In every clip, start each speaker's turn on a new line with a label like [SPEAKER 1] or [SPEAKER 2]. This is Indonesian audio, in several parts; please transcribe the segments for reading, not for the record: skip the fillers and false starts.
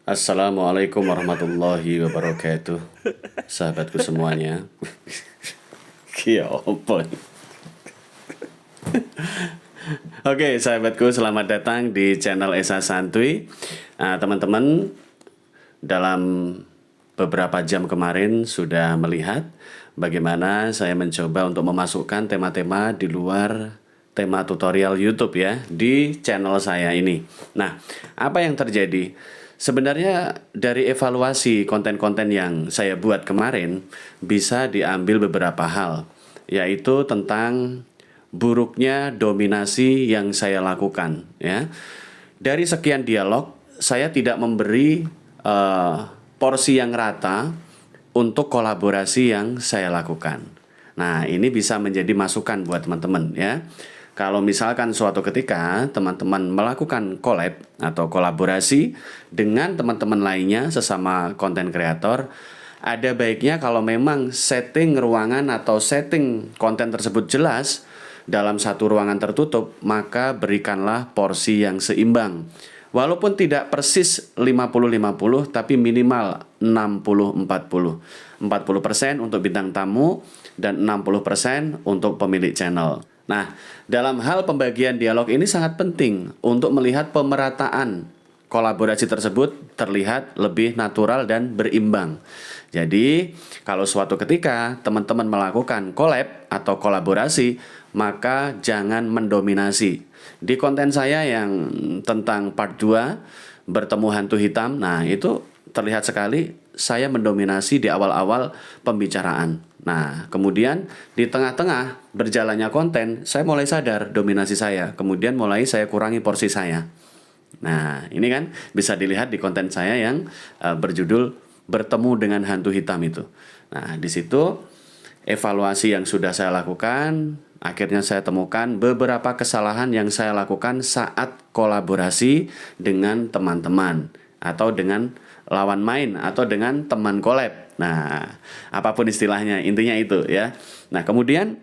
[SPEAKER 1] Assalamualaikum warahmatullahi wabarakatuh. Sahabatku semuanya. Ya apa ini? Oke, sahabatku, selamat datang di channel Esa Santuy. Teman-teman, dalam beberapa jam kemarin sudah melihat bagaimana saya mencoba untuk memasukkan tema-tema di luar tema tutorial YouTube ya di channel saya ini. Nah, apa yang terjadi? Sebenarnya dari evaluasi konten-konten yang saya buat kemarin bisa diambil beberapa hal, yaitu tentang buruknya dominasi yang saya lakukan ya. Dari sekian dialog, saya tidak memberi porsi yang rata untuk kolaborasi yang saya lakukan. Nah, ini bisa menjadi masukan buat teman-teman ya. Kalau misalkan suatu ketika teman-teman melakukan collab atau kolaborasi dengan teman-teman lainnya sesama konten kreator, ada baiknya kalau memang setting ruangan atau setting konten tersebut jelas dalam satu ruangan tertutup, maka berikanlah porsi yang seimbang. Walaupun tidak persis 50-50, tapi minimal 60-40. 40% untuk bintang tamu dan 60% untuk pemilik channel. Nah, dalam hal pembagian dialog ini sangat penting untuk melihat pemerataan kolaborasi tersebut terlihat lebih natural dan berimbang. Jadi, kalau suatu ketika teman-teman melakukan collab atau kolaborasi, maka jangan mendominasi. Di konten saya yang tentang part 2, bertemu hantu hitam, nah itu terlihat sekali saya mendominasi di awal-awal pembicaraan. Nah, kemudian di tengah-tengah berjalannya konten, saya mulai sadar dominasi saya. Kemudian mulai saya kurangi porsi saya. Nah, ini kan bisa dilihat di konten saya yang berjudul bertemu dengan hantu hitam itu. Nah, di situ evaluasi yang sudah saya lakukan, akhirnya saya temukan beberapa kesalahan yang saya lakukan saat kolaborasi dengan teman-teman atau dengan lawan main atau dengan teman collab. Nah, apapun istilahnya, intinya itu ya. Nah, kemudian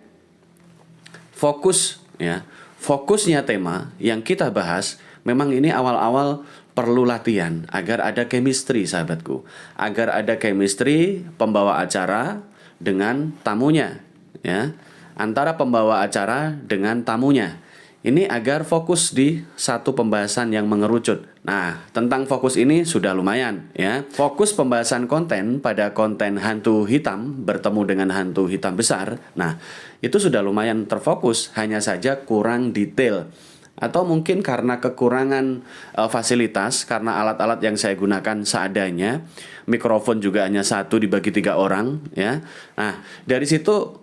[SPEAKER 1] fokus ya. Fokusnya tema yang kita bahas memang ini awal-awal perlu latihan agar ada chemistry, sahabatku. Agar ada chemistry pembawa acara dengan tamunya ya. Antara pembawa acara dengan tamunya. Ini agar fokus di satu pembahasan yang mengerucut. Nah, tentang fokus ini sudah lumayan ya. Fokus pembahasan konten pada konten hantu hitam bertemu dengan hantu hitam besar. Nah, itu sudah lumayan terfokus, hanya saja kurang detail. Atau mungkin karena kekurangan fasilitas, karena alat-alat yang saya gunakan seadanya. Mikrofon juga hanya satu dibagi 3 orang ya. Nah, dari situ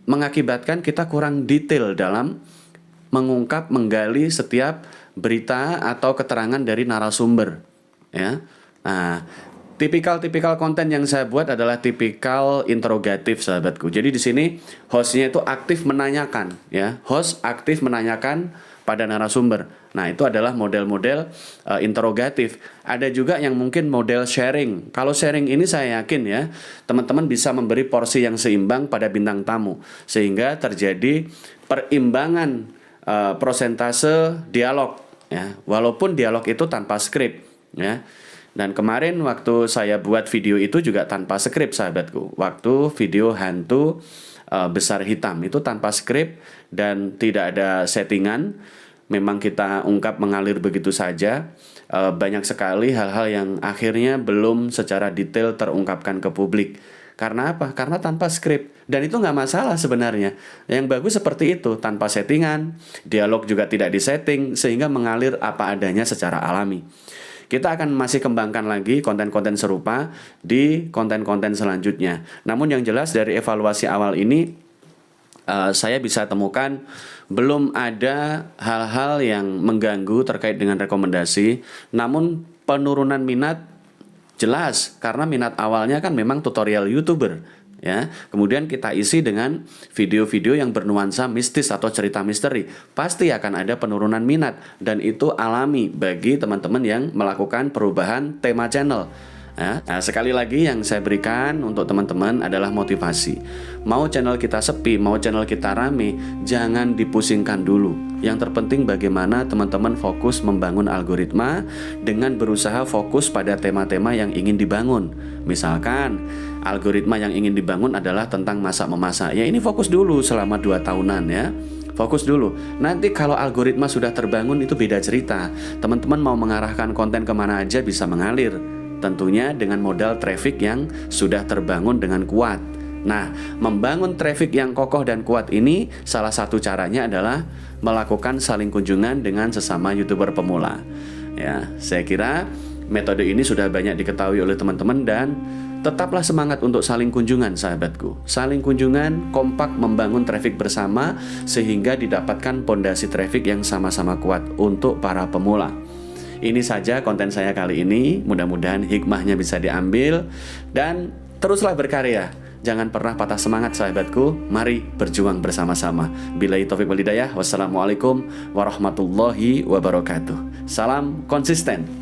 [SPEAKER 1] mengakibatkan kita kurang detail dalam mengungkap, menggali setiap berita atau keterangan dari narasumber ya. Nah, tipikal konten yang saya buat adalah tipikal interrogatif, sahabatku. Jadi di sini hostnya itu aktif menanyakan ya. Host aktif menanyakan pada narasumber. Nah, itu adalah model-model interrogatif. Ada juga yang mungkin model sharing. Kalau sharing ini saya yakin ya, teman-teman bisa memberi porsi yang seimbang pada bintang tamu sehingga terjadi perimbangan prosentase dialog ya, walaupun dialog itu tanpa skrip ya. Dan kemarin waktu saya buat video itu juga tanpa skrip, sahabatku. Waktu video hantu besar hitam itu tanpa skrip dan tidak ada settingan. Memang kita ungkap mengalir begitu saja. Banyak sekali hal-hal yang akhirnya belum secara detail terungkapkan ke publik. Karena apa? Karena tanpa skrip. Dan itu nggak masalah sebenarnya. Yang bagus seperti itu, tanpa settingan. Dialog juga tidak disetting, sehingga mengalir apa adanya secara alami. Kita akan masih kembangkan lagi konten-konten serupa di konten-konten selanjutnya. Namun yang jelas dari evaluasi awal ini, saya bisa temukan belum ada hal-hal yang mengganggu terkait dengan rekomendasi. Namun penurunan minat jelas, karena minat awalnya kan memang tutorial YouTuber ya. Kemudian kita isi dengan video-video yang bernuansa mistis atau cerita misteri. Pasti akan ada penurunan minat dan itu alami bagi teman-teman yang melakukan perubahan tema channel. Ya, nah, sekali lagi yang saya berikan untuk teman-teman adalah motivasi. Mau channel kita sepi, mau channel kita rame, jangan dipusingkan dulu. Yang terpenting bagaimana teman-teman fokus membangun algoritma dengan berusaha fokus pada tema-tema yang ingin dibangun. Misalkan algoritma yang ingin dibangun adalah tentang masak-memasak. Ya ini fokus dulu selama 2 tahunan ya. Fokus dulu. Nanti kalau algoritma sudah terbangun itu beda cerita. Teman-teman mau mengarahkan konten kemana aja bisa mengalir. Tentunya dengan modal traffic yang sudah terbangun dengan kuat. Nah, membangun traffic yang kokoh dan kuat ini salah satu caranya adalah melakukan saling kunjungan dengan sesama YouTuber pemula. Ya, saya kira metode ini sudah banyak diketahui oleh teman-teman dan tetaplah semangat untuk saling kunjungan sahabatku. Saling kunjungan, kompak membangun traffic bersama sehingga didapatkan pondasi traffic yang sama-sama kuat untuk para pemula. Ini saja konten saya kali ini, mudah-mudahan hikmahnya bisa diambil dan teruslah berkarya. Jangan pernah patah semangat sahabatku, mari berjuang bersama-sama. Billahi taufiq wal hidayah, wassalamualaikum warahmatullahi wabarakatuh. Salam konsisten.